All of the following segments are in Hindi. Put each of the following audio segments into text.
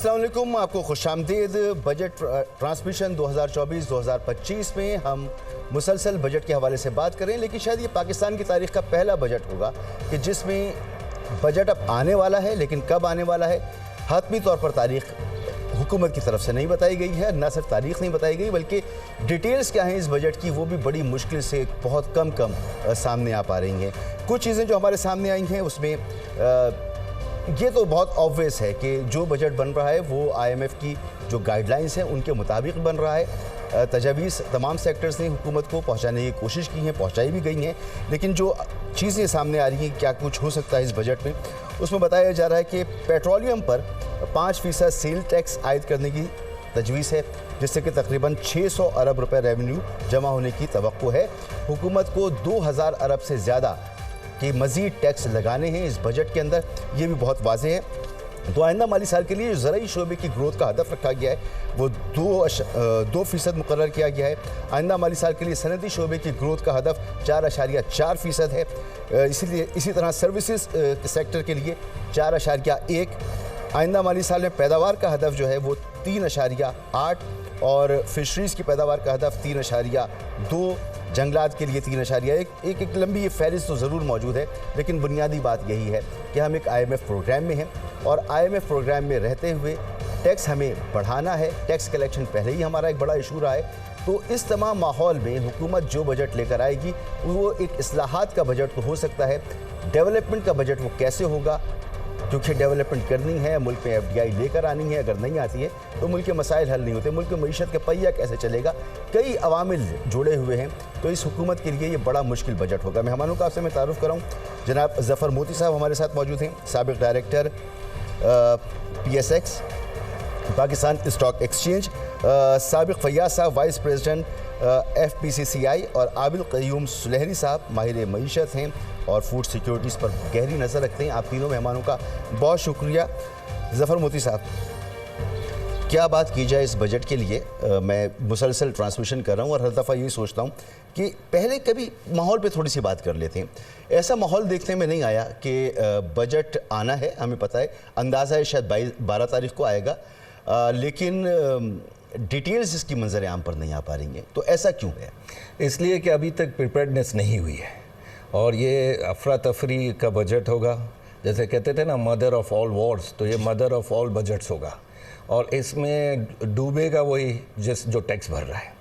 अस्सलाम वालेकुम, आपको खुशामदीद। बजट ट्रांसमिशन 2024-2025 में हम मुसलसल बजट के हवाले से बात करें, लेकिन शायद ये पाकिस्तान की तारीख का पहला बजट होगा कि जिसमें बजट अब आने वाला है, लेकिन कब आने वाला है हतमी तौर पर तारीख हुकूमत की तरफ से नहीं बताई गई है। न सिर्फ तारीख नहीं बताई गई बल्कि डिटेल्स क्या हैं इस बजट की वो भी बड़ी मुश्किल से बहुत कम सामने आ पा रही हैं। कुछ चीज़ें जो हमारे सामने आई हैं उसमें ये तो बहुत ऑब्वियस है कि जो बजट बन रहा है वो IMF की जो गाइडलाइंस हैं उनके मुताबिक बन रहा है। तजावीज़ तमाम सेक्टर्स ने हुकूमत को पहुंचाने की कोशिश की हैं, पहुंचाई भी गई हैं, लेकिन जो चीज़ें सामने आ रही हैं क्या कुछ हो सकता है इस बजट में, उसमें बताया जा रहा है कि पेट्रोलियम पर 5% सेल टैक्स आयद करने की तजवीज़ है, जिससे कि तकरीबन 600 अरब रुपए रेवेन्यू जमा होने की तवक्को है। हुकूमत को 2000 अरब से ज़्यादा कि मज़ीद टैक्स लगाने हैं इस बजट के अंदर, ये भी बहुत वाज़ेह है। तो आइंदा माली साल के लिए जो ज़राई शोबे की ग्रोथ का हदफ रखा गया है वो 2% मुकर्रर किया गया है। आइंदा माली साल के लिए सनदी शोबे की ग्रोथ का हदफ 4.4% है। इसी तरह सर्विसेज सेक्टर के लिए 4.1। आइंदा माली साल में पैदावार का हदफ जो है वो 3.8 और फिशरीज़ की पैदावार का हदफ 3.2, जंगलात के लिए 3.1। एक लंबी ये फहरिस्त तो ज़रूर मौजूद है, लेकिन बुनियादी बात यही है कि हम एक IMF प्रोग्राम में हैं और IMF प्रोग्राम में रहते हुए टैक्स हमें बढ़ाना है। टैक्स कलेक्शन पहले ही हमारा एक बड़ा इशू रहा है। तो इस तमाम माहौल में हुकूमत जो बजट लेकर आएगी वो एक इस्लाहात का बजट तो हो सकता है, डेवलपमेंट का बजट वो कैसे होगा, क्योंकि डेवलपमेंट करनी है, मुल्क में FDI लेकर आनी है। अगर नहीं आती है तो मुल्क के मसाइल हल नहीं होते, मुल्क की मईशत का पहिया कैसे चलेगा, कई अवामिल जुड़े हुए हैं। तो इस हुकूमत के लिए ये बड़ा मुश्किल बजट होगा। मेहमानों का आपसे मैं तारुफ कराऊँ, जनाब ज़फ़र मोती साहब हमारे साथ मौजूद हैं, साबिक़ director PSX Pakistan stock exchange, साबिक़ फैयाज साहब वाइस प्रेसिडेंट FPCCI, और आबिल क़य्यूम सुलहरी साहब माहिर मईशत हैं और फूड सिक्योरिटीज़ पर गहरी नज़र रखते हैं। आप तीनों मेहमानों का बहुत शुक्रिया। ज़फ़र मोती साहब, क्या बात की जाए इस बजट के लिए? मैं मुसलसल ट्रांसमिशन कर रहा हूँ और हर दफ़ा यही सोचता हूँ कि पहले कभी माहौल पे थोड़ी सी बात कर लेते हैं। ऐसा माहौल देखने में नहीं आया कि बजट आना है, हमें पता है, अंदाज़ा है शायद 12 तारीख को आएगा, लेकिन डिटेल्स इसकी मंजर आम पर नहीं आ पा रही हैं। तो ऐसा क्यों है? इसलिए कि अभी तक प्रिपेयर्डनेस नहीं हुई है और ये अफरा तफरी का बजट होगा। जैसे कहते थे ना मदर ऑफ ऑल वॉर्स, तो ये मदर ऑफ ऑल बजट्स होगा और इसमें डूबेगा वही जो टैक्स भर रहा है।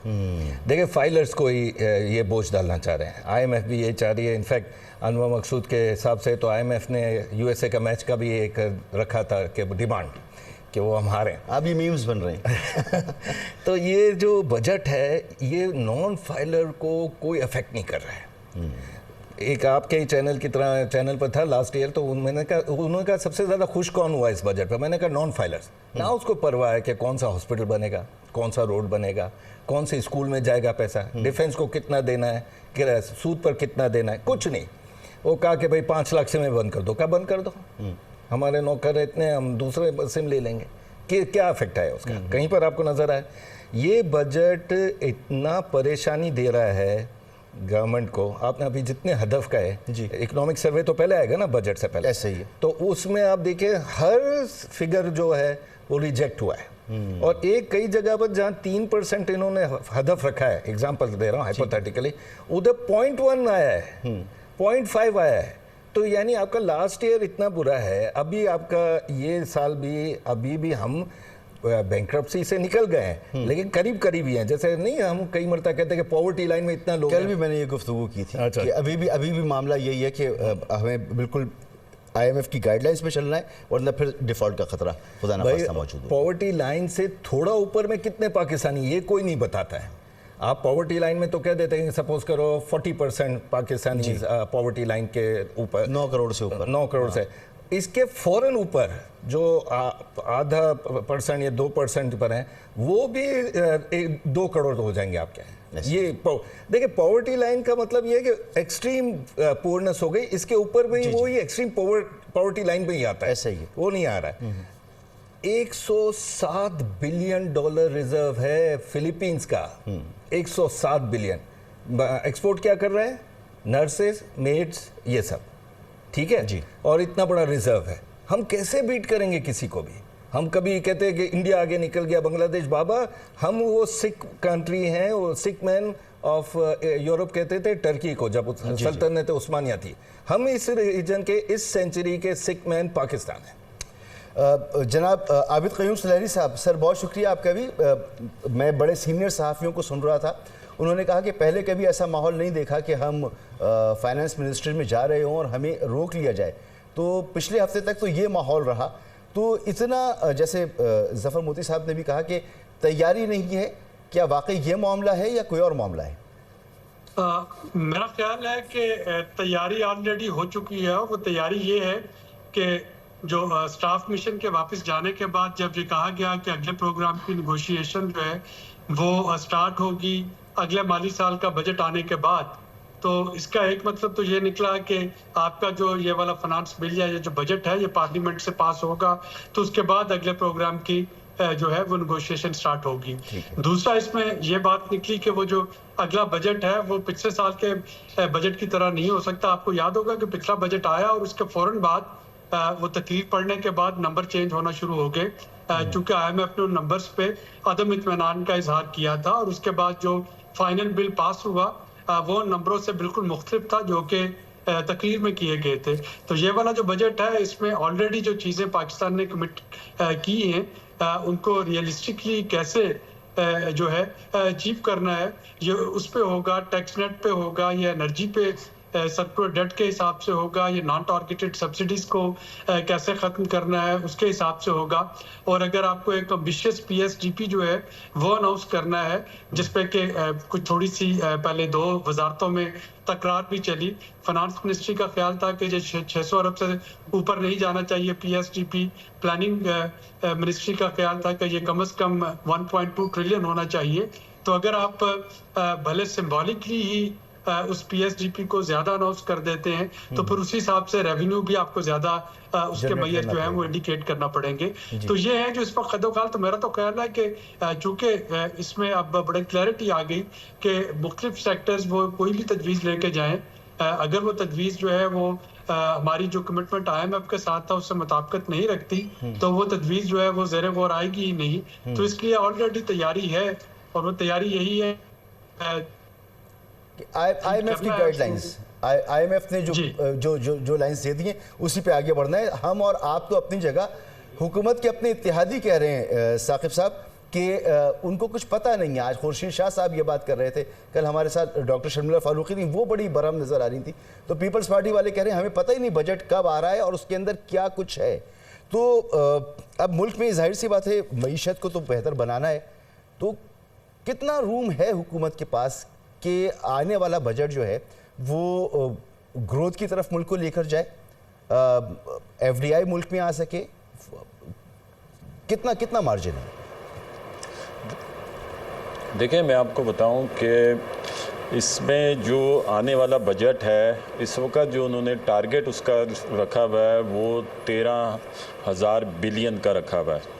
देखिए, फाइलर्स को ही ये बोझ डालना चाह रहे हैं। IMF भी ये चाह रही है। इनफैक्ट अनवर मकसूद के हिसाब से तो IMF ने USA का मैच का भी एक रखा था कि डिमांड कि वो हम हारें। अभी मीम्स बन रहे हैं। तो ये जो बजट है ये नॉन फाइलर को कोई अफेक्ट नहीं कर रहा है। एक आपके ही चैनल पर था लास्ट ईयर, तो उन्होंने कहा सबसे ज़्यादा खुश कौन हुआ इस बजट पर? मैंने कहा नॉन फाइलर्स। ना उसको परवाह है कि कौन सा हॉस्पिटल बनेगा, कौन सा रोड बनेगा, कौन से स्कूल में जाएगा पैसा, डिफेंस को कितना देना है, सूद पर कितना देना है, कुछ नहीं। वो कहा कि भाई 5 लाख से मैं बंद कर दो। क्या बंद कर दो? हमारे नौकर इतने, हम दूसरे सिम ले लेंगे। कि क्या इफेक्ट है उसका? कहीं पर आपको नज़र आए? ये बजट इतना परेशानी दे रहा है गवर्नमेंट को। आपने अभी जितने हदफ का है जी, इकोनॉमिक सर्वे तो पहले आएगा ना बजट से पहले, ऐसे ही है। तो उसमें आप देखिए हर फिगर जो है वो रिजेक्ट हुआ है और एक कई जगह पर जहाँ 3% इन्होंने हदफ रखा है, एग्जाम्पल दे रहा हूँ हाइपोथेटिकली, उधर 0.1 आया है, 0.5 आया है। तो यानी आपका लास्ट ईयर इतना बुरा है, अभी आपका ये साल भी अभी भी हम बैंक्रप्सी से निकल गए हैं, लेकिन करीब ही हैं। जैसे नहीं, हम कई मरतबा कहते हैं कि पॉवर्टी लाइन में इतना लोग। कल भी मैंने ये गुफ्तगू की थी। अच्छा। कि अभी भी मामला यही है कि हमें बिल्कुल IMF की गाइडलाइंस पे चलना है, वरना फिर डिफॉल्ट का खतरा खुदा ना खास्ता मौजूद है। पॉवर्टी लाइन से थोड़ा ऊपर में कितने पाकिस्तानी, ये कोई नहीं बताता है। आप पॉवर्टी लाइन में तो कह देते हैं, सपोज करो 40% पाकिस्तानी पॉवर्टी लाइन के ऊपर, 9 करोड़ से ऊपर, 9 करोड़ से। इसके फ़ौरन ऊपर जो आधा % या 2% पर हैं, वो भी 2 करोड़ हो जाएंगे आपके। ये देखिए, पॉवर्टी लाइन का मतलब ये है कि एक्सट्रीम पुअरनेस हो गई। इसके ऊपर भी वो ही एक्सट्रीम पॉवर्टी लाइन पे ही आता है, ऐसा ही वो नहीं आ रहा है। 107 बिलियन डॉलर रिजर्व है फिलीपींस का, 107 बिलियन। एक्सपोर्ट क्या कर रहा है? नर्सेज, मेड्स, ये सब, ठीक है जी। और इतना बड़ा रिजर्व है, हम कैसे बीट करेंगे किसी को भी? हम कभी कहते हैं कि इंडिया आगे निकल गया, बांग्लादेश, बाबा हम वो सिख कंट्री हैं, वो सिख मैन ऑफ यूरोप कहते थे टर्की को, जब सल्तनत उस्मानिया थी। हम इस रीजन के, इस सेंचुरी के सिख मैन पाकिस्तान है। जनाब आबिद क़य्यूम सुलहरी साहब, सर बहुत शुक्रिया आपका भी। मैं बड़े सीनियर सहाफ़ियों को सुन रहा था, उन्होंने कहा कि पहले कभी ऐसा माहौल नहीं देखा कि हम फाइनेंस मिनिस्ट्री में जा रहे हों और हमें रोक लिया जाए। तो पिछले हफ्ते तक तो ये माहौल रहा। तो इतना, जैसे ज़फ़र मोती साहब ने भी कहा कि तैयारी नहीं है, क्या वाकई ये मामला है या कोई और मामला है? मेरा ख्याल है कि तैयारी ऑलरेडी हो चुकी है। वो तैयारी ये है कि जो स्टाफ मिशन के वापस जाने के बाद जब ये कहा गया कि अगले प्रोग्राम की निगोशिएशन जो है वो स्टार्ट होगी अगले माली साल का बजट आने के बाद, तो इसका एक मतलब तो ये निकला कि आपका जो ये वाला फाइनेंस बिल या ये जो बजट है ये पार्लियामेंट से पास होगा, तो उसके बाद अगले प्रोग्राम की जो है वो निगोशिएशन स्टार्ट होगी। दूसरा इसमें ये बात निकली कि वो जो अगला बजट है वो पिछले साल के बजट की तरह नहीं हो सकता। आपको याद होगा कि पिछला बजट आया और उसके फौरन बाद वो तकरीर पढ़ने के बाद नंबर चेंज होना शुरू हो गए, चूंकि IMF ने उन नंबर्स पे अदम इत्मीनान का इजहार किया था और उसके बाद जो फाइनल बिल पास हुआ वो नंबरों से बिल्कुल मुख्तलिफ था जो कि तकरीर में किए गए थे। तो ये वाला जो बजट है इसमें ऑलरेडी जो चीज़ें पाकिस्तान ने कमिट की हैं उनको रियलिस्टिकली कैसे जो है अचीव करना है, ये उस पे होगा, टैक्स नेट पे होगा, या एनर्जी पे सर्कुलर डेट के हिसाब से होगा, ये नॉन टारगेटेड सब्सिडीज को कैसे ख़त्म करना है उसके हिसाब से होगा। और अगर आपको एक एम्बिशियस PSDP जो है वो अनाउंस करना है, जिसपे कि कुछ थोड़ी सी पहले 2 वजारतों में तकरार भी चली। फाइनेंस मिनिस्ट्री का ख्याल था कि 600 अरब से ऊपर नहीं जाना चाहिए PSDP, प्लानिंग मिनिस्ट्री का ख्याल था कि ये कम से कम 1.2 ट्रिलियन होना चाहिए। तो अगर आप भले सिंबॉलिकली ही उस PSDP को ज्यादा अनाउंस कर देते हैं तो फिर उसी हिसाब से रेवेन्यू भी आपको ज्यादा उसके मैयर जो है वो इंडिकेट करना पड़ेंगे। तो ये है जो इस पर खदोखाल। तो मेरा तो ख्याल है कि चूंकि इसमें अब बड़ी क्लैरिटी आ गई कि मुख्तलिफ सेक्टर्स वो कोई भी तजवीज़ लेके जाएं, अगर वो तजवीज़ जो है वो हमारी जो कमिटमेंट IMF के साथ था उससे मुताबिकत नहीं रखती तो वो तजवीज़ जो है वो ज़ेरे गौर आएगी ही नहीं। तो इसलिए ऑलरेडी तैयारी है और वो तैयारी यही है IMF की गाइडलाइंस, IMF ने जो लाइंस दे दी हैं उसी पे आगे बढ़ना है। हम और आप तो अपनी जगह, हुकूमत के अपने इत्तेहादी कह रहे हैं साकिब साहब कि उनको कुछ पता नहीं है। आज खुर्शीद शाह साहब ये बात कर रहे थे, कल हमारे साथ डॉक्टर शर्मिला फारूकी थी, वो बड़ी बरहम नज़र आ रही थी। तो पीपल्स पार्टी वाले कह रहे हैं हमें पता ही नहीं बजट कब आ रहा है और उसके अंदर क्या कुछ है। तो अब मुल्क में जाहिर सी बात है मईशत को तो बेहतर बनाना है, तो कितना रूम है हुकूमत के पास कि आने वाला बजट जो है वो ग्रोथ की तरफ मुल्क को लेकर जाए, FDI मुल्क में आ सके, कितना मार्जिन है? देखिए मैं आपको बताऊं कि इसमें जो आने वाला बजट है इस वक्त जो उन्होंने टारगेट उसका रखा हुआ है वो 13,000 बिलियन का रखा हुआ है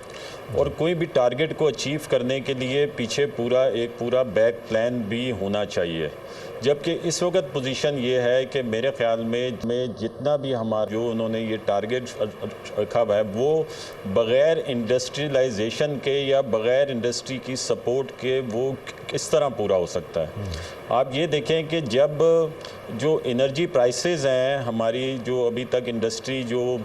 और कोई भी टारगेट को अचीव करने के लिए पीछे एक पूरा बैक प्लान भी होना चाहिए। जबकि इस वक्त पोजीशन ये है कि मेरे ख्याल में जितना भी हमारा जो उन्होंने ये टारगेट रखा हुआ है वो बग़ैर इंडस्ट्रियलाइजेशन के या बग़ैर इंडस्ट्री की सपोर्ट के वो किस तरह पूरा हो सकता है। आप ये देखें कि जब जो एनर्जी प्राइसेस हैं हमारी, जो अभी तक इंडस्ट्री जो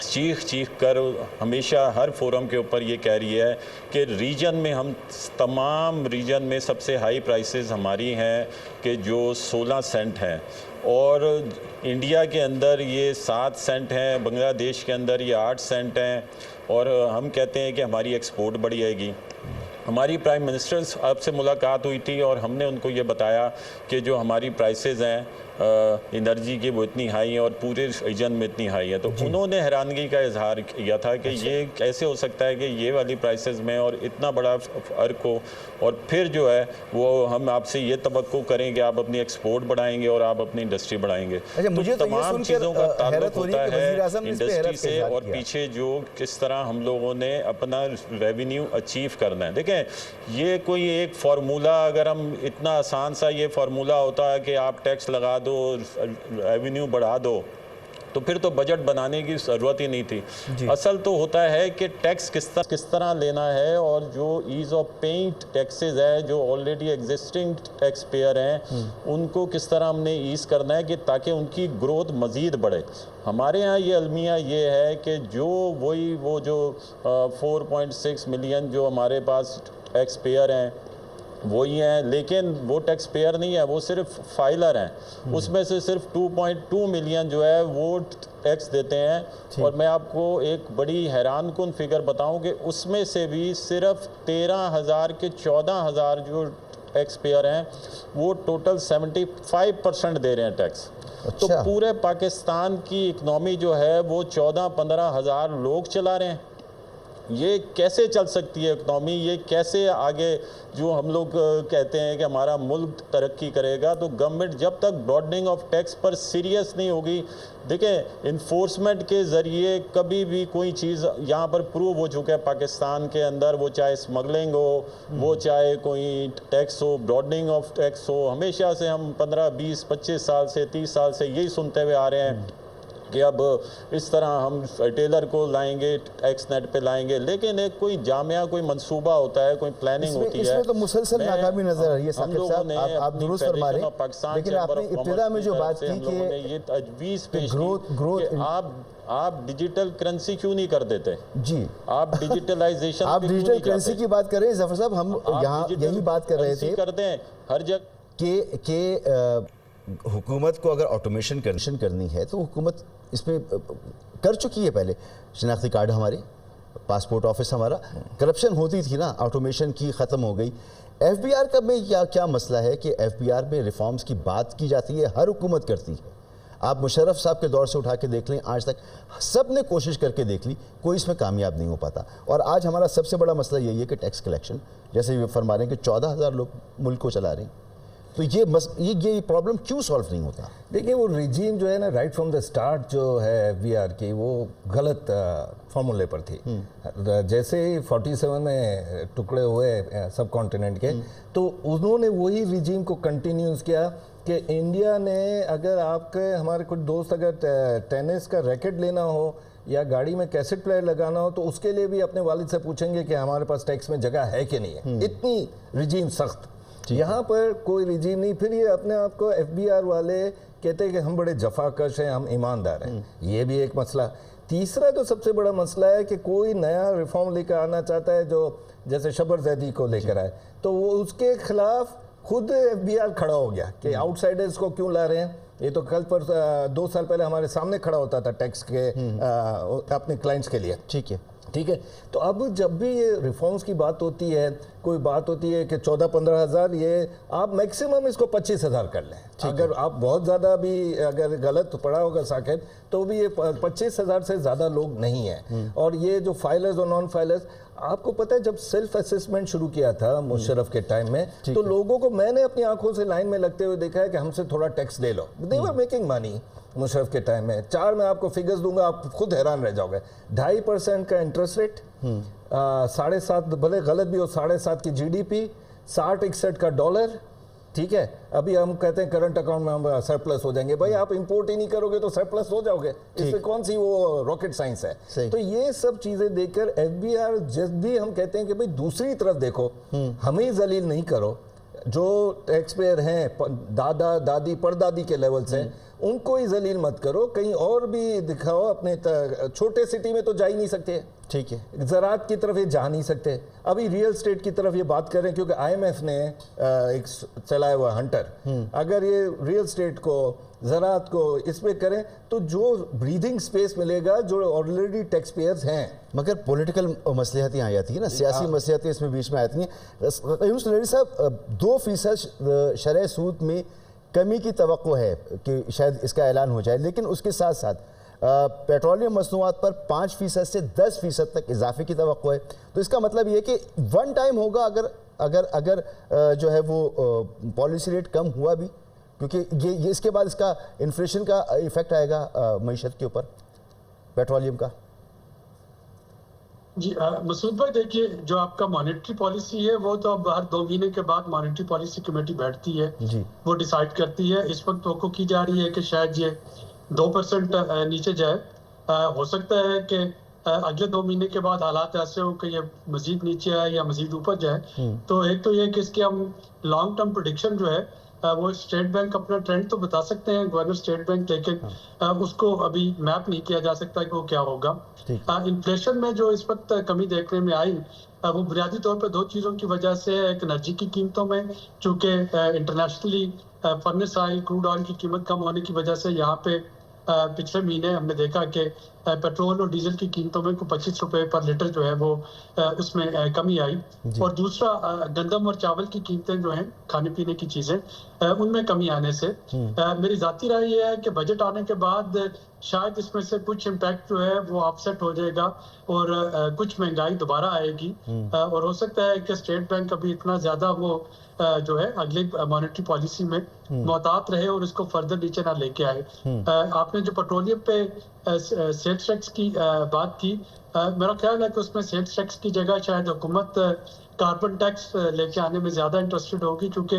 चीख कर हमेशा हर फोरम के ऊपर ये कह रही है कि रीजन में हम तमाम रीजन में सबसे हाई प्राइसेस हमारी हैं कि जो 16 सेंट हैं और इंडिया के अंदर ये 7 सेंट हैं, बांग्लादेश के अंदर ये 8 सेंट हैं और हम कहते हैं कि हमारी एक्सपोर्ट बढ़ जाएगी। हमारी प्राइम मिनिस्टर साहब से मुलाकात हुई थी और हमने उनको ये बताया कि जो हमारी प्राइसेस हैं एनर्जी की वो इतनी हाई है और पूरे रीजन में इतनी हाई है। तो उन्होंने हैरानगी का इजहार किया था कि ये कैसे हो सकता है कि ये वाली प्राइसेस में और इतना बड़ा फ़र्क हो और फिर जो है वो हम आपसे ये तवक्को करें कि आप अपनी एक्सपोर्ट बढ़ाएंगे और आप अपनी इंडस्ट्री बढ़ाएंगे। मुझे तो तमाम चीज़ों का ताल्लुक होता है इंडस्ट्री से और पीछे जो किस तरह हम लोगों ने अपना रेवेन्यू अचीव करना है। देखें ये कोई एक फार्मूला, अगर हम इतना आसान सा ये फार्मूला होता है कि आप टैक्स लगा दो, रेवेन्यू बढ़ा दो, तो फिर तो बजट बनाने की ज़रूरत ही नहीं थी। असल तो होता है कि टैक्स किस तरह लेना है, और जो ईज़ ऑफ पेइंग टैक्सेस है, जो ऑलरेडी एग्जिस्टिंग टैक्स पेयर हैं, उनको किस तरह हमने ईज़ करना है कि ताकि उनकी ग्रोथ मज़ीद बढ़े। हमारे यहाँ ये अलमिया ये है कि जो वो जो 4.6 मिलियन जो हमारे पास टैक्स पेयर हैं वही हैं, लेकिन वो टैक्स पेयर नहीं है, वो सिर्फ फाइलर हैं। उसमें से सिर्फ 2.2 मिलियन जो है वो टैक्स देते हैं। और मैं आपको एक बड़ी हैरान कुन फिगर बताऊं कि उसमें से भी सिर्फ 13,000 के 14,000 जो टैक्स पेयर हैं वो टोटल 75% दे रहे हैं टैक्स। तो पूरे पाकिस्तान की इकनॉमी जो है वो 14-15 हज़ार लोग चला रहे हैं। ये कैसे चल सकती है इकनॉमी? ये कैसे आगे जो हम लोग कहते हैं कि हमारा मुल्क तरक्की करेगा? तो गवर्नमेंट जब तक ब्रॉडनिंग ऑफ टैक्स पर सीरियस नहीं होगी, देखें इन्फोर्समेंट के ज़रिए कभी भी कोई चीज़ यहाँ पर प्रूव हो चुका है पाकिस्तान के अंदर, वो चाहे स्मगलिंग हो, वो चाहे कोई टैक्स हो, ब्रॉडनिंग ऑफ टैक्स हो, हमेशा से हम 15, 20, 25 साल से 30 साल से यही सुनते हुए आ रहे हैं कि अब इस तरह हम टेलर को लाएंगे, टैक्स नेट पे लाएंगे, लेकिन एक कोई जामिया कोई मंसूबा होता है, कोई प्लानिंग होती है। इसमें तो मुसलसल नाकामी नज़र आ रही है साकिब साहब, आप दुरुस्त फरमा रहे हैं। लेकिन आपने इब्तिदा में जो बात की कि ये तजवीज़ पेश ग्रोथ आप डिजिटल करेंसी क्यों नहीं कर देते? जी, आप डिजिटलाइजेशन आप डिजिटल करेंसी की बात कर रहे हैं जफर साहब, हम यहाँ यही बात कर रहे थे कर दें हर जगह के हुकूमत को अगर ऑटोमेशन करनी है तो हुकूमत इसमें कर चुकी है। पहले शनाख्ती कार्ड हमारे, पासपोर्ट ऑफिस हमारा, करप्शन होती थी ना, ऑटोमेशन की ख़त्म हो गई। FBR का में क्या मसला है कि FBR में रिफॉर्म्स की बात की जाती है, हर हुकूमत करती है। आप मुशर्रफ साहब के दौर से उठा के देख लें, आज तक सब ने कोशिश करके देख ली, कोई इसमें कामयाब नहीं हो पाता। और आज हमारा सबसे बड़ा मसला यही है कि टैक्स कलेक्शन, जैसे ये फरमा रहे हैं कि 14,000 लोग मुल्क को चला रहे हैं, तो ये प्रॉब्लम क्यों सॉल्व नहीं होता? देखिए वो रिजीम जो है ना, राइट फ्रॉम द स्टार्ट जो है FBR की, वो गलत फार्मूले पर थी। जैसे 47 में टुकड़े हुए सब कॉन्टिनेंट के, तो उन्होंने वही रिजीम को कंटिन्यूस किया कि इंडिया ने, अगर आपके हमारे कुछ दोस्त अगर टेनिस का रैकेट लेना हो या गाड़ी में कैसेट प्लेयर लगाना हो तो उसके लिए भी अपने वालिद से पूछेंगे कि हमारे पास टैक्स में जगह है कि नहीं है। इतनी रिजीम सख्त। यहाँ पर कोई रिजीम नहीं। फिर ये अपने आप को FBR वाले कहते हैं कि हम बड़े जफाकश हैं, हम ईमानदार हैं, ये भी एक मसला। तीसरा जो सबसे बड़ा मसला है कि कोई नया रिफॉर्म लेकर आना चाहता है जो जैसे शबर जैदी को लेकर आए, तो वो उसके खिलाफ खुद FBR खड़ा हो गया कि आउटसाइडर्स को क्यों ला रहे हैं। ये तो कल पर 2 साल पहले हमारे सामने खड़ा होता था टैक्स के अपने क्लाइंट्स के लिए। ठीक है। तो अब जब भी ये रिफॉर्म्स की बात होती है, कोई बात होती है कि 14-15 हज़ार, ये आप मैक्सिमम इसको 25,000 कर लें। अगर आप बहुत ज़्यादा भी अगर गलत पड़ा होगा साकिब, तो भी ये 25,000 से ज़्यादा लोग नहीं हैं। और ये जो फाइलर्स और नॉन फाइलर्स, आपको पता है जब सेल्फ असेसमेंट शुरू किया था मुशर्रफ के टाइम में, तो लोगों को मैंने अपनी आंखों से लाइन में लगते हुए देखा है कि हमसे थोड़ा टैक्स ले लो। दे वर मेकिंग मनी मुशर्रफ के टाइम में। 4 मैं आपको फिगर्स दूंगा, आप खुद हैरान रह जाओगे। 2.5% का इंटरेस्ट रेट, 7.5, भले गलत भी हो, 7.5 की GDP, 60-61 का डॉलर। ठीक है, अभी हम कहते हैं करंट अकाउंट में हम सरप्लस हो जाएंगे। भाई आप इंपोर्ट ही नहीं करोगे तो सरप्लस हो जाओगे, इसमें कौन सी वो रॉकेट साइंस है? तो ये सब चीजें देखकर FBR, जब भी हम कहते हैं कि भाई दूसरी तरफ देखो, हमें जलील नहीं करो, जो टैक्स पेयर हैं दादा दादी परदादी के लेवल से, उनको ही जलील मत करो, कहीं और भी दिखाओ। अपने छोटे सिटी में तो जा ही नहीं सकते, ठीक है, ज़रात की तरफ ये जा नहीं सकते। अभी रियल स्टेट की तरफ ये बात कर रहे हैं क्योंकि IMF ने एक चलाया हुआ हंटर, अगर ये रियल स्टेट को, ज़रात को इसमें करें तो जो ब्रीदिंग स्पेस मिलेगा जो ऑलरेडी टैक्स पेयर्स हैं। मगर पॉलिटिकल मसलिहतें आ जाती है ना, सियासी मसलिहतें इसमें बीच में आती हैं। क़य्यूम सुनैरी साहब, 2% शरह सूद में कमी की तवक्को है कि शायद इसका ऐलान हो जाए, लेकिन उसके साथ साथ पेट्रोलियम मसनूआत पर 5% से 10% तक इजाफे की तवक्को है। तो इसका मतलब ये कि वन टाइम होगा अगर जो है वो पॉलिसी रेट कम हुआ भी, क्योंकि ये इसके बाद इसका इन्फ्लेशन का इफेक्ट आएगा मईशत के ऊपर, पेट्रोलियम का। जी मसूद भाई, देखिए जो आपका मॉनेटरी पॉलिसी है वो तो अब हर 2 महीने के बाद मॉनेटरी पॉलिसी कमेटी बैठती है जी, वो डिसाइड करती है। इस वक्त तवक्को की जा रही है कि शायद ये 2% नीचे जाए। हो सकता है कि अगले 2 महीने के बाद हालात ऐसे हो कि ये मजीद नीचे आए या मजीद ऊपर जाए। तो एक तो ये कि इसके हम लॉन्ग टर्म प्रेडिक्शन जो है वो स्टेट बैंक अपना ट्रेंड तो बता सकते हैं, गवर्नर स्टेट बैंक, लेकिन उसको अभी मैप नहीं किया जा सकता कि वो क्या होगा। इन्फ्लेशन में जो इस वक्त कमी देखने में आई वो बुनियादी तौर पर 2 चीज़ों की वजह से। एक एनर्जी की कीमतों में, चूँकि internationally furnace oil, crude oil की कीमत कम होने की वजह से यहाँ पे पिछले महीने हमने देखा कि पेट्रोल और डीजल की कीमतों में 25 रुपए पर लीटर जो है वो उसमें कमी आई। और दूसरा गंदम और चावल की कीमतें जो हैं, खाने पीने की चीज़ें, उनमें कमी आने से मेरी ज़ाती राय ये है कि बजट आने के बाद शायद इसमें से कुछ इम्पैक्ट जो है वो ऑफसेट हो जाएगा और कुछ महंगाई दोबारा आएगी। और हो सकता है कि स्टेट बैंक अभी इतना ज़्यादा वो जो है अगली मॉनेटरी पॉलिसी में मोहतात रहे और इसको फर्दर नीचे ना लेके आए। आपने जो पेट्रोलियम पे सेल्स टैक्स की बात की, मेरा ख्याल है कि उसमें सेल्स टैक्स की जगह शायद हुकूमत कार्बन टैक्स लेके आने में ज्यादा इंटरेस्टेड होगी, क्योंकि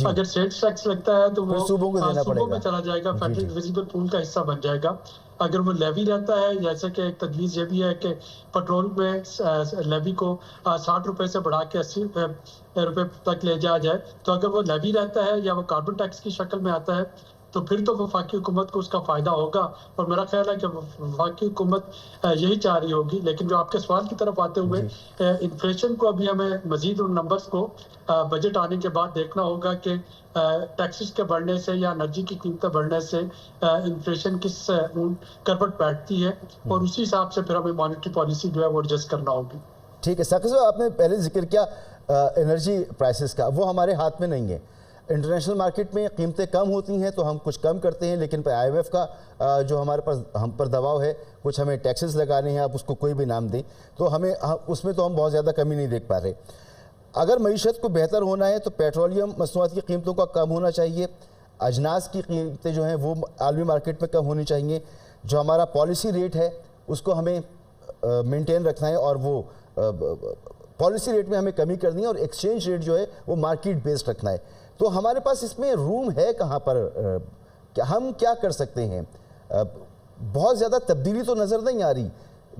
अगर सेल्स टैक्स लगता है तो वो सूबों में चला जाएगा, फेडरल विजिबल पूल का हिस्सा बन जाएगा। अगर वो लेवी रहता है, जैसे कि एक तजवीज़ ये भी है कि पेट्रोल में लेवी को 60 रुपए से बढ़ा के 80 रुपए तक ले जाया जाए, तो अगर वो लेवी रहता है या वो कार्बन टैक्स की शक्ल में आता है तो फिर तो वफाकी हुकूमत को उसका फ़ायदा होगा। और मेरा ख्याल है कि वफाकी हुकूमत यही चाह रही होगी। लेकिन जो आपके सवाल की तरफ आते हुए, इन्फ्लेशन को अभी हमें मजीद उन नंबर्स को बजट आने के बाद देखना होगा कि टैक्सेस के बढ़ने से या एनर्जी की कीमतें बढ़ने से इन्फ्लेशन किस करवट बैठती है, और उसी हिसाब से फिर हमें मॉनेटरी पॉलिसी जो है वो एडजस्ट करना होगी। ठीक है साकिब साहब, आपने पहले जिक्र किया एनर्जी प्राइसेस का, वो हमारे हाथ में नहीं है। इंटरनेशनल मार्केट में कीमतें कम होती हैं तो हम कुछ कम करते हैं, लेकिन IMF का जो हमारे पास हम पर दबाव है, कुछ हमें टैक्सेस लगाने हैं, आप उसको कोई भी नाम दें, तो उसमें तो हम बहुत ज़्यादा कमी नहीं देख पा रहे। अगर मईशत को बेहतर होना है तो पेट्रोलियम मसनूआत की कीमतों का कम होना चाहिए, अजनास की कीमतें जो हैं वो आलमी मार्केट में कम होनी चाहिए, जो हमारा पॉलिसी रेट है उसको हमें मेंटेन रखना है, और वो पॉलिसी रेट में हमें कमी करनी है, और एक्सचेंज रेट जो है वो मार्केट बेस्ड रखना है। तो हमारे पास इसमें रूम है कहाँ पर, हम क्या कर सकते हैं? बहुत ज़्यादा तब्दीली तो नज़र नहीं आ रही,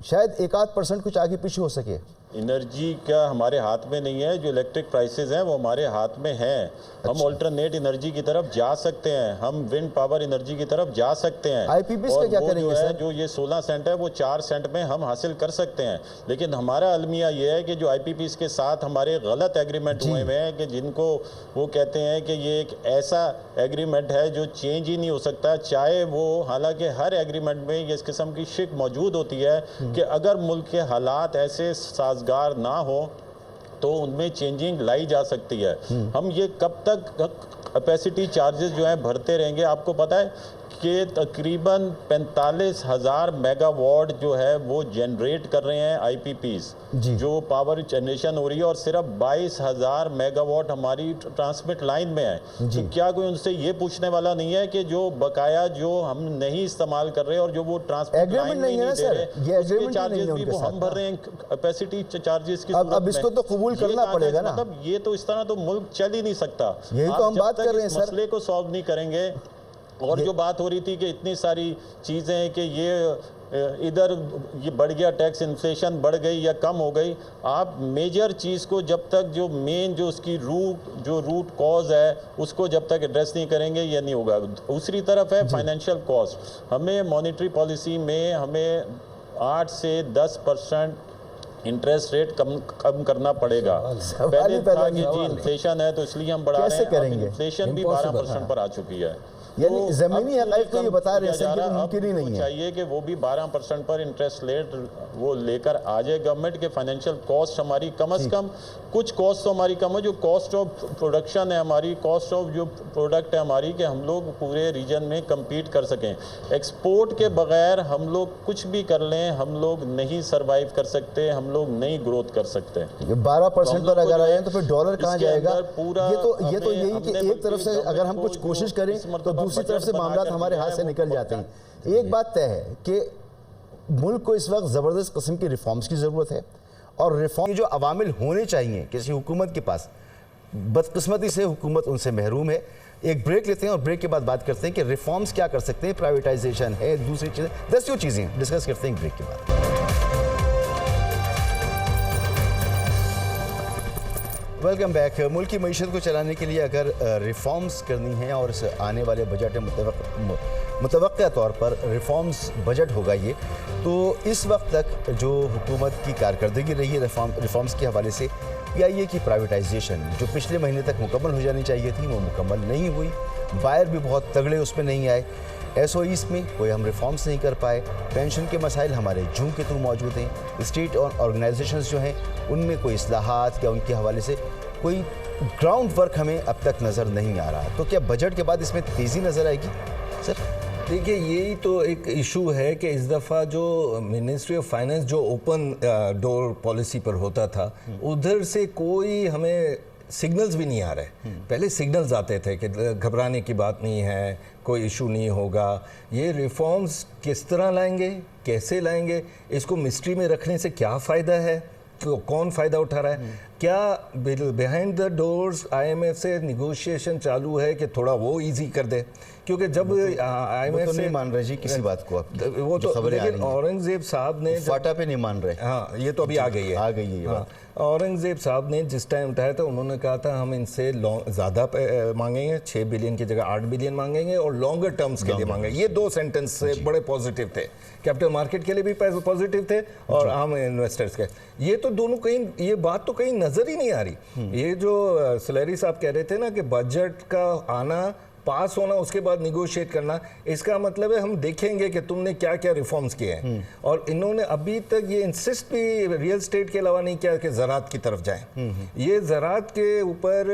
शायद 1-8% कुछ आगे पीछे हो सके। एनर्जी का हमारे हाथ में नहीं है, जो इलेक्ट्रिक प्राइसेस हैं वो हमारे हाथ में हैं। हम अल्टरनेट एनर्जी की तरफ जा सकते हैं, हम विंड पावर एनर्जी की तरफ जा सकते हैं। आईपीपीएस का क्या करेंगे सर? जो ये 16 सेंट है वो 4 सेंट में हम हासिल कर सकते हैं। लेकिन हमारा अलमिया ये है कि जो आईपीपीएस के साथ हमारे गलत एग्रीमेंट हुए हुए हैं, कि जिनको वो कहते हैं कि ये एक ऐसा एग्रीमेंट है जो चेंज ही नहीं हो सकता, चाहे वो, हालांकि हर एग्रीमेंट में इस किस्म की शिक मौजूद होती है कि अगर मुल्क के हालात ऐसे साजगार ना हो तो उनमें चेंजिंग लाई जा सकती है। हम ये कब तक कैपेसिटी चार्जेस जो है भरते रहेंगे? आपको पता है कि तकरीबन 45,000 मेगावाट जो है वो जनरेट कर रहे हैं आईपीपीस, जो पावर जनरेशन हो रही है, और सिर्फ 22,000 मेगावाट हमारी ट्रांसमिट लाइन में है। तो क्या कोई उनसे ये पूछने वाला नहीं है कि जो बकाया जो हम नहीं इस्तेमाल कर रहे और जो वो ट्रांसमिट लाइन में नहीं दे रहे, उसके चार्जेस भी वो हम भर रहे हैं कैपेसिटी चार्जेस की सूरत में। अब इसको तो कबूल करना पड़ेगा ना। मतलब ये तो इस तरह तो मुल्क चल ही नहीं सकता। यही तो हम बात कर रहे हैं सर। मसले को सॉल्व नहीं करेंगे। और जो बात हो रही थी कि इतनी सारी चीज़ें हैं कि ये इधर ये बढ़ गया टैक्स, इन्फ्लेशन बढ़ गई या कम हो गई, आप मेजर चीज़ को जब तक जो मेन जो उसकी रूट कॉज है उसको जब तक एड्रेस नहीं करेंगे ये नहीं होगा। दूसरी तरफ है फाइनेंशियल कॉस्ट। हमें मॉनेटरी पॉलिसी में हमें 8 से 10% इंटरेस्ट रेट कम करना पड़ेगा। पहले था कि जी इन्फ्लेशन है तो इसलिए हम बढ़ा रहे हैं, इन्फ्लेशन भी 12% पर आ चुकी है। यानी ज़मीनी हक़ाइक़ तो ये बता रहे हैं कि मुमकिन ही नहीं है। चाहिए कि वो भी 12% पर इंटरेस्ट रेट वो लेकर आ जाए गवर्नमेंट के। फाइनेंशियल कॉस्ट हमारी कम से कम, कुछ कॉस्ट तो हमारी कम है, जो कॉस्ट ऑफ प्रोडक्शन है हमारी, कॉस्ट ऑफ जो प्रोडक्ट है हमारी, कि हम लोग पूरे रीजन में कम्पीट कर सकें। एक्सपोर्ट के बगैर हम लोग कुछ भी कर लें, हम लोग नहीं सर्वाइव कर सकते, हम लोग नहीं ग्रोथ कर सकते। 12% पर अगर आए तो फिर डॉलर कहाँ जाएगा? ये तो यही कि एक तरफ से अगर हम कुछ कोशिश करें तो दूसरी तरफ से मामला हमारे हाथ से निकल जाते हैं। एक बात तय है कि मुल्क को इस वक्त ज़बरदस्त किस्म की रिफॉर्म्स की ज़रूरत है, और रिफॉर्म जो अवामिल होने चाहिए किसी हुकूमत के पास, बदकिस्मती से हुकूमत उनसे महरूम है। एक ब्रेक लेते हैं और ब्रेक के बाद बात करते हैं कि रिफॉर्म्स क्या कर सकते हैं, प्राइवेटाइजेशन है, दूसरी चीज़ें, 10 चीज़ें डिस्कस करते हैं ब्रेक के बाद। Welcome back. मुल्क की मईशत को चलाने के लिए अगर रिफॉर्म्स करनी है और इस आने वाले बजट में मुतवक्किया तौर पर रिफॉर्म्स बजट होगा ये, तो इस वक्त तक जो हुकूमत की कारकर्दगी रही है रिफॉर्म्स के हवाले से, पीआईए की प्राइवेटाइजेशन जो पिछले महीने तक मुकम्मल हो जानी चाहिए थी वो मुकम्मल नहीं हुई। बायर भी बहुत तगड़े उसमें नहीं आए। एसओईस में कोई हम रिफॉर्म्स नहीं कर पाए। पेंशन के मसाइल हमारे जूं के तू मौजूद हैं। स्टेट और ऑर्गेनाइजेशंस जो हैं उनमें कोई इस्लाहात या उनके हवाले से कोई ग्राउंड वर्क हमें अब तक नज़र नहीं आ रहा। तो क्या बजट के बाद इसमें तेज़ी नज़र आएगी सर? देखिए, यही तो एक इशू है कि इस दफ़ा जो मिनिस्ट्री ऑफ फाइनेंस जो ओपन डोर पॉलिसी पर होता था, उधर से कोई हमें सिग्नल्स भी नहीं आ रहे। पहले सिग्नल्स आते थे कि घबराने की बात नहीं है, कोई इशू नहीं होगा। ये रिफॉर्म्स किस तरह लाएंगे, कैसे लाएंगे, इसको मिस्ट्री में रखने से क्या फ़ायदा है, कौन फ़ायदा उठा रहा है? क्या बिहाइंड द डोर्स आईएमएफ से निगोशिएशन चालू है कि थोड़ा वो इजी कर दे? क्योंकि जब आईएमएफ तो से नहीं मान रहे जी किसी बात को, आप वो तो, लेकिन औरंगजेब साहब ने फाटा पे नहीं मान रहे। हाँ, ये तो अभी आ गई है, आ गई है ये बात। औरंगजेब साहब ने जिस टाइम उठाया था, उन्होंने कहा था हम इनसे ज़्यादा मांगेंगे, 6 बिलियन की जगह 8 बिलियन मांगेंगे और लॉन्गर टर्म्स के लिए मांगेंगे। ये 2 सेंटेंस से बड़े पॉजिटिव थे, कैपिटल मार्केट के लिए भी पॉजिटिव थे और आम इन्वेस्टर्स के। ये तो दोनों कहीं, ये बात तो कहीं नज़र ही नहीं आ रही। ये जो सलेरी साहब कह रहे थे ना कि बजट का आना, पास होना, उसके बाद निगोशिएट करना, इसका मतलब है हम देखेंगे कि तुमने क्या क्या रिफॉर्म्स किए हैं। और इन्होंने अभी तक ये इंसिस्ट भी रियल स्टेट के अलावा नहीं किया कि ज़रात की तरफ जाएं। ये ज़रात के ऊपर,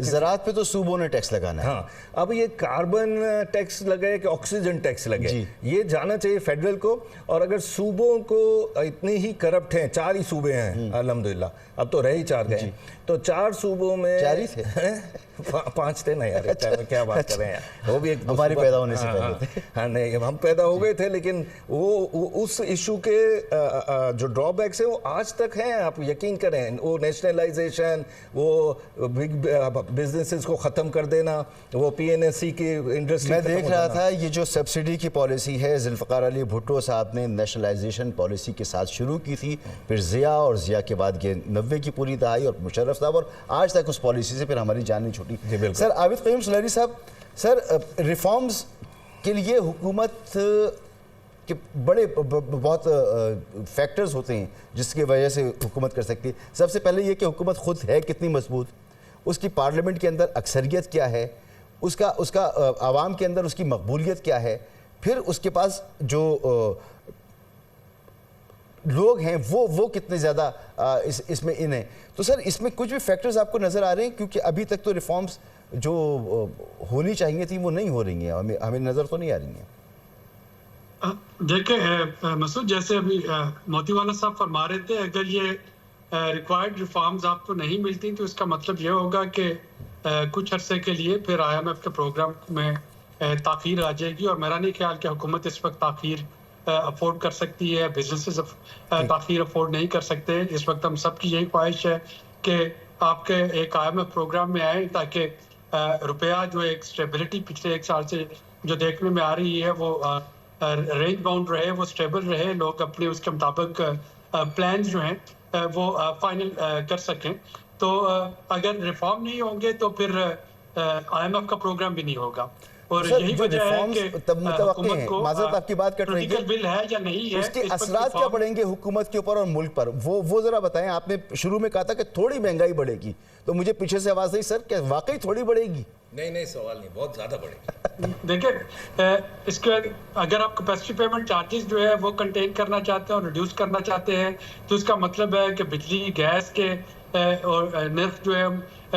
ज़रात पे तो सूबों ने टैक्स लगाना है। हाँ, अब ये कार्बन टैक्स लगे कि ऑक्सीजन टैक्स लगे, ये जाना चाहिए फेडरल को। और अगर सूबों को इतने ही करप्ट हैं, 4 ही सूबे हैं अल्हम्दुलिल्लाह, अब तो रह ही 4 गए, तो 4 सूबों में 4 ही थे 5 थे ना यार, क्या बात कर रहे हैं यार, वो भी एक हमारे पैदा होने से पहले थे। हाँ, नहीं हम पैदा हो गए थे, लेकिन वो उस इशू के जो ड्रॉबैक्स है वो आज तक हैं। आप यकीन करें, वो नेशनलाइजेशन, वो बिग बिजनेसेस को ख़त्म कर देना, वो पीएनएससी की इंडस्ट्री। मैं देख रहा था ये जो सब्सिडी की पॉलिसी है, जुल्फ़िकार अली भुट्टो साहब ने नेशनलाइजेशन पॉलिसी के साथ शुरू की थी, फिर ज़िया, और ज़िया के बाद ये 90 की पूरी दहाई और मुशर्रफ साहब, और आज तक उस पॉलिसी से फिर हमारी जान नहीं छूटी। सर आबिद क़य्यूम सलेरी साहब, सर रिफॉर्म्स के लिए हुकूमत के बड़े बहुत फैक्टर्स होते हैं जिसकी वजह से हुकूमत कर सकती है। सबसे पहले ये कि हुकूमत खुद है कितनी मजबूत, उसकी पार्लियामेंट के अंदर अक्सरियत क्या है, उसका आवाम के अंदर उसकी मकबूलियत क्या है, फिर उसके पास जो लोग हैं वो कितने ज़्यादा इसमें इन हैं। तो सर इसमें कुछ भी फैक्टर्स आपको नज़र आ रहे हैं? क्योंकि अभी तक तो रिफॉर्म्स जो होनी चाहिए थी वो नहीं हो रही हैं, हमें नज़र तो नहीं आ रही हैं। देखिए मसूद, जैसे अभी मोतीवाला साहब फरमा रहे थे, अगर ये रिक्वायर्ड रिफॉर्म्स आपको नहीं मिलती तो इसका मतलब ये होगा कि कुछ अरसे के लिए फिर IMF के प्रोग्राम में ताख़ीर आ जाएगी। और मेरा नहीं ख्याल कि हुकूमत इस वक्त ताख़ीर अफोर्ड कर सकती है, बिजनेसेस ताख़ीर अफोर्ड नहीं कर सकते। इस वक्त हम सब की यही ख्वाहिश है कि आपके एक IMF प्रोग्राम में आए, ताकि रुपया जो एक स्टेबिलिटी पिछले 1 साल से जो देखने में आ रही है वो रेंज बाउंड रहे, वो स्टेबल रहे, लोग अपने उसके मुताबिक प्लान जो हैं वो फाइनल कर सकें। तो अगर रिफॉर्म नहीं होंगे तो फिर IMF का प्रोग्राम भी नहीं होगा। और यही वजह है कि हुकूमत को माज़रत आपकी बात कट रही है, बिल है या नहीं है, उसके असरात क्या पड़ेंगे हुकूमत के ऊपर और मुल्क पर, वो जरा बताएं। आपने शुरू में कहा था कि थोड़ी महंगाई बढ़ेगी, तो मुझे पीछे से आवाज़ आई सर क्या वाकई थोड़ी बढ़ेगी? नहीं, सवाल नहीं, बहुत ज़्यादा बढ़ेगी। देखिए, इसके अगर आप कैपेसिटी पेमेंट चार्जेस जो है वो कंटेन करना चाहते हैं और रिड्यूस करना चाहते हैं, तो इसका मतलब है कि बिजली, गैस के और नर्ख जो है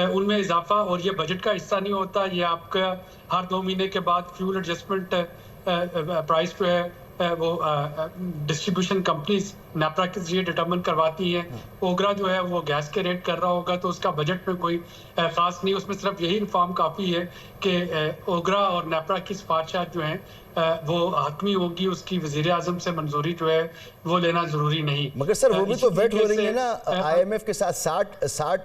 उनमें इजाफा, और ये बजट का हिस्सा नहीं होता। ये आपका हर 2 महीने के बाद फ्यूल एडजस्टमेंट प्राइस जो है वो डिस्ट्रीब्यूशन कंपनीज नेपरा के जरिए डिटरमिन करवाती हैं। ओगरा जो है वो गैस के रेट कर रहा होगा तो उसका बजट में कोई खास नहीं, उसमें सिर्फ यही इन्फॉर्म काफ़ी है कि ओगरा और नेपरा की सिफारिशात जो हैं वो हतमी होगी, उसकी वज़ीर आज़म से मंजूरी जो है वो लेना ज़रूरी नहीं। मगर सर वो भी तो वेट हो रही है ना IMF के साथ। 60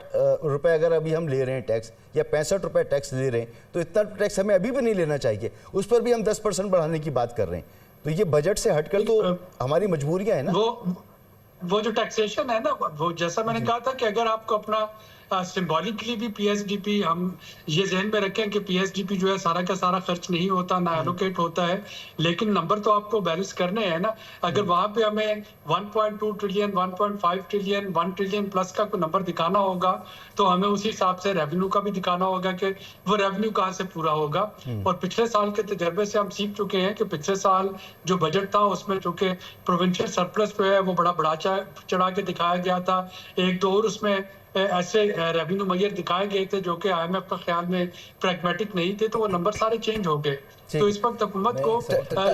रुपए अगर अभी हम ले रहे हैं टैक्स, या 65 रुपए टैक्स ले रहे हैं, तो इतना टैक्स हमें अभी भी नहीं लेना चाहिए, उस पर भी हम 10% बढ़ाने की बात कर रहे हैं। तो ये बजट से हटकर तो हमारी मजबूरियां हैं ना। वो जो टैक्सेशन है ना, वो जैसा मैंने कहा था कि अगर आपको अपना सिंबॉलिकली भी PSDP, हम ये जहन में रखें कि PSDP जो है सारा का सारा खर्च नहीं होता, ना एलोकेट होता है, लेकिन नंबर तो आपको बैलेंस करने हैं ना। अगर वहाँ पे हमें 1.2 ट्रिलियन, 1.5 ट्रिलियन, 1 ट्रिलियन प्लस का कोई नंबर दिखाना होगा तो हमें उसी हिसाब से रेवेन्यू का भी दिखाना होगा कि वो रेवेन्यू कहाँ से पूरा होगा। और पिछले साल के तजर्बे से हम सीख चुके हैं कि पिछले साल जो बजट था उसमें चूंकि प्रोविंशियल सरप्लस जो है वो बड़ा चढ़ा के दिखाया गया था, एक तो और उसमें ऐसे रेवेन्यू मैयर दिखाए गए थे जो कि IMF का ख्याल में प्रैग्मेटिक नहीं थे, तो वो नंबर सारे चेंज हो गए। तो इस वक्त हुकूमत को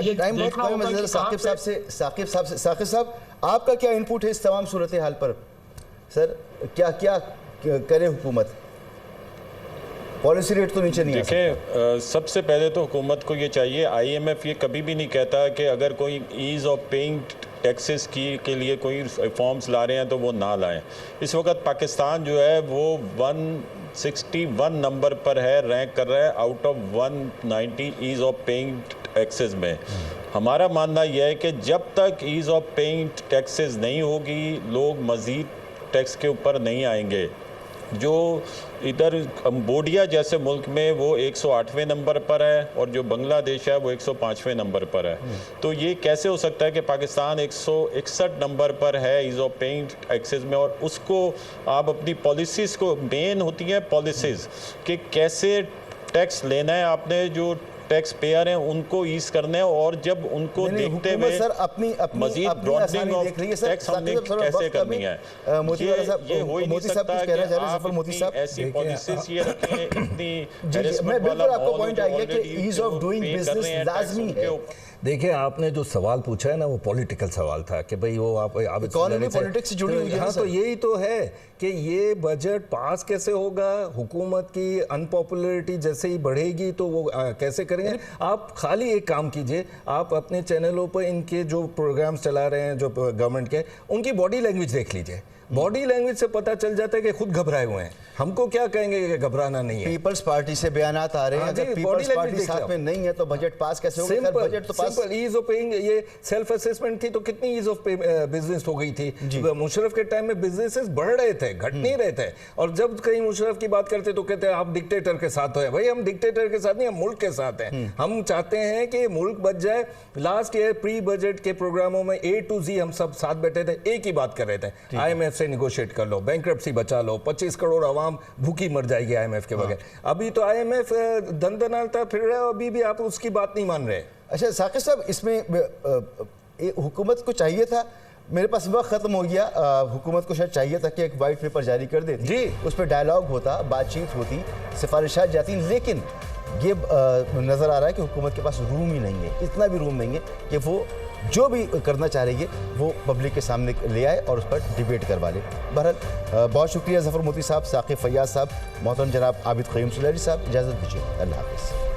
ये देखना होगा कि साकिब साहब आपका क्या इनपुट है इस तमाम सूरत हाल पर? सर क्या क्या करे हुकूमत? पॉलिसी रेट तो नीचे नहीं आ सकता। देखिए, सबसे पहले तो हुकूमत को ये चाहिए, IMF ये कभी भी नहीं कहता कि अगर कोई ईज़ ऑफ पेइंग टैक्सेस के लिए कोई रिफॉर्म्स ला रहे हैं तो वो ना लाएं। इस वक्त पाकिस्तान जो है वो 161 नंबर पर है, रैंक कर रहा है out of 190 ease of paying taxes में। हमारा मानना यह है कि जब तक ईज़ ऑफ पेइंग टैक्सेस नहीं होगी, लोग मज़ीद टैक्स के ऊपर नहीं आएंगे। जो इधर कंबोडिया जैसे मुल्क में वो 108वें नंबर पर है और जो बांग्लादेश है वो 105वें नंबर पर है। तो ये कैसे हो सकता है कि पाकिस्तान 161 नंबर पर है ईज़ ऑफ पेइंग टैक्सेस में, और उसको आप अपनी पॉलिसीज़ को, मेन होती हैं पॉलिसीज़ कि कैसे टैक्स लेना है आपने, जो टैक्स पेयर हैं उनको ईज करने हैं, और जब उनको देखते हुए सर अपनी मजीद ब्रॉडनिंग ऑफ टैक्स हमने कैसे करनी है, ये हो ही नहीं सकता कि आप इतनी ऐसी पॉलिसीज ये रखें, इतनी हैरेसमेंट वाला पॉइंट आ गया कि ईज ऑफ डूइंग बिजनेस लाजमी है। देखिए, आपने जो सवाल पूछा है ना वो पॉलिटिकल सवाल था कि भाई वो आप इकोनॉमी पॉलिटिक्स से जुड़ी हुई है। हाँ, तो यही तो है कि ये बजट पास कैसे होगा, हुकूमत की अनपॉपुलरिटी जैसे ही बढ़ेगी तो वो कैसे करेंगे। आप खाली एक काम कीजिए, आप अपने चैनलों पर इनके जो प्रोग्राम्स चला रहे हैं जो गवर्नमेंट के, उनकी बॉडी लैंग्वेज देख लीजिए। बॉडी लैंग्वेज से पता चल जाता है कि खुद घबराए हुए हैं। हमको क्या कहेंगे कि घबराना नहीं है। पीपल्स पार्टी से बयानात आ रहे हैं, अगर पीपल्स पार्टी साथ में नहीं है तो बजट पास कैसे होगा? बजट तो पास, सिंपल ईज ऑफ पेइंग, ये सेल्फ असेसमेंट थी तो कितनी ईज ऑफ बिजनेस हो गई थी। मुशर्रफ के टाइम में बिजनेसेस बढ़ रहे थे, घट नहीं रहे थे। और जब कहीं मुशर्रफ की बात करते तो कहते हैं आप डिक्टेटर के साथ हो। भाई हम डिक्टेटर के साथ नहीं, हम मुल्क के साथ हैं। हम चाहते हैं कि मुल्क बच जाए। लास्ट ईयर प्री बजट के प्रोग्रामों में A to Z हम सब साथ बैठे थे, एक ही बात कर रहे थे, IMF से निगोशिएट कर लो, बैंक्रप्सी बचा लो, 25 करोड़ आवाम भूखी मर जाएगी IMF के बगैर। अभी तो IMF दंदनाता फिर रहा है, अभी भी आप उसकी बात नहीं मान रहे। अच्छा साकिब साहब, इसमें हुकूमत को चाहिए था, मेरे पास वक्त खत्म हो गया, हुकूमत को शायद चाहिए था कि एक वाइट पेपर जारी कर देती जी, उस पर डायलॉग होता, बातचीत होती, सिफारिशात जाती, लेकिन ये नज़र आ रहा है कि हुकूमत के पास रूम ही नहीं है, इतना भी रूम नहीं है कि वो जो भी करना चाह रही है वो पब्लिक के सामने ले आए और उस पर डिबेट करवा ले। बहरहाल बहुत शुक्रिया ज़फ़र मोती साहब, साक़िब फ़ैयाज़ साहब, मोहतरम जनाब आबिद क़य्यूम सुलैरी साहब, इजाज़त दीजिए, अल्लाह हाफ़िज़।